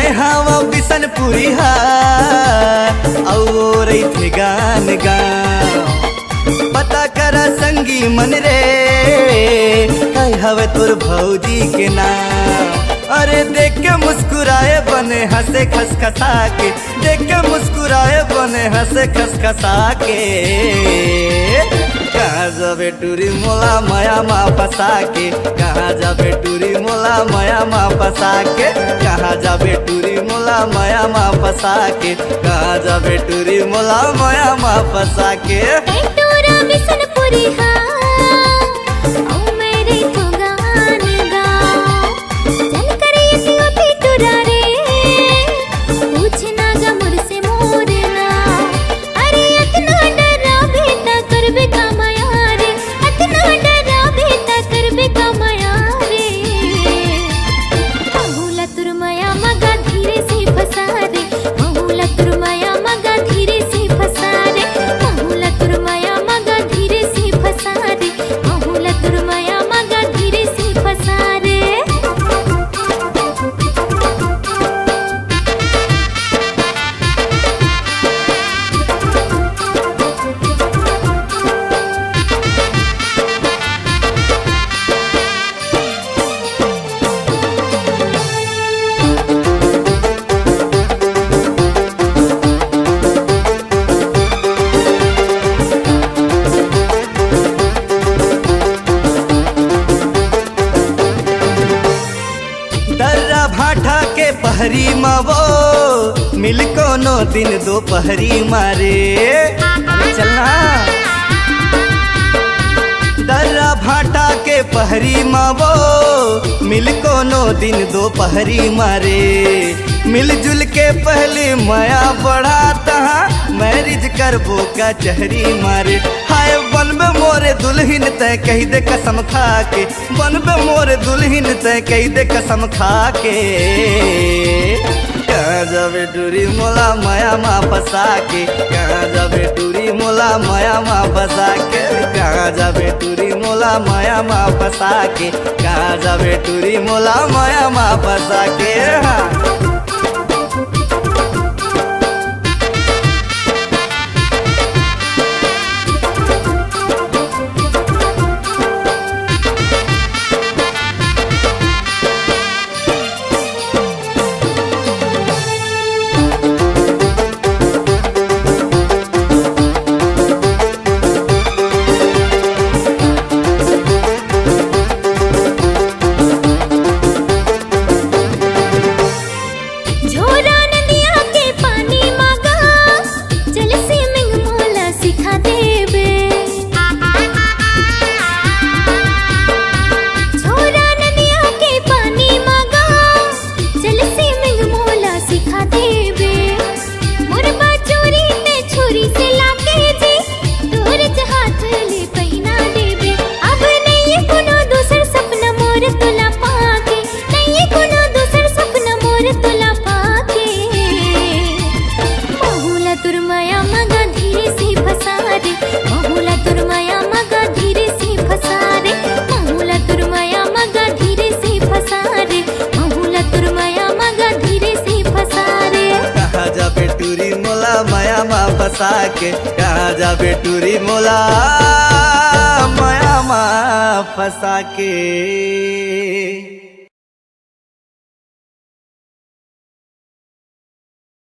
मैं हवा बिशनपुरी हा और थे गान गाँव पता करा संगी मन रे कई हवे तोर भौजी के नाम। अरे देख के मुस्कुराए बने हंसे खसखसा के, देख के मुस्कुराए बने हंसे खसखसा के। कहाँ जाबे टूरी मोला माया मा फंसा के, कहाँ जाबे टूरी मोला माया मा फंसा के, कहाँ जाबे टूरी मोला माया मा फंसा के, कहाँ जाबे टूरी मोला माया मा फंसा के। बिशनपुरी हा ओ मेरे तो गान गाँव चल करे भी टुरा रे पूछना जा मुझसे मोरना। अरे इतना डरा बेटा कर बे कमाया रे, इतना डरा बेटा कर बे कमाया रे। बहुला तुर माया मगा धीरे से फंसा रे, बहुला तुर माया मगा धीरे से फंसा रे, बहुला तुर माया मगा धीरे से फंसा रे, बहुला तुर माया मगा धीरे से फंसा रे। दर्रा भाटा के पहरी मावो मिल कोनो दिन दोपहरी मारे चलना। दर्रा भाटा के पहरी मावो मिल कोनो दिन दोपहरी मारे। मिलजुल के पहले माया बढ़ाता मैरिज करबो का चहरी मारे। हाय बनबे मोरे दुल्हन तय कही दे कसम खा के, बनबे मोरे दुल्हन तय कही दे कसम खा के। कहाँ जाबे टूरी मोला माया मा फंसा के, कहाँ जाबे टूरी मोला माया मा फंसा के, कहाँ जाबे टूरी मोला माया मा फंसा के, कहाँ जाबे टूरी मोला माया मा फंसा के। हाँ माया मा फंसा के, कहाँ जाबे टूरी मोला माया मा फंसा के।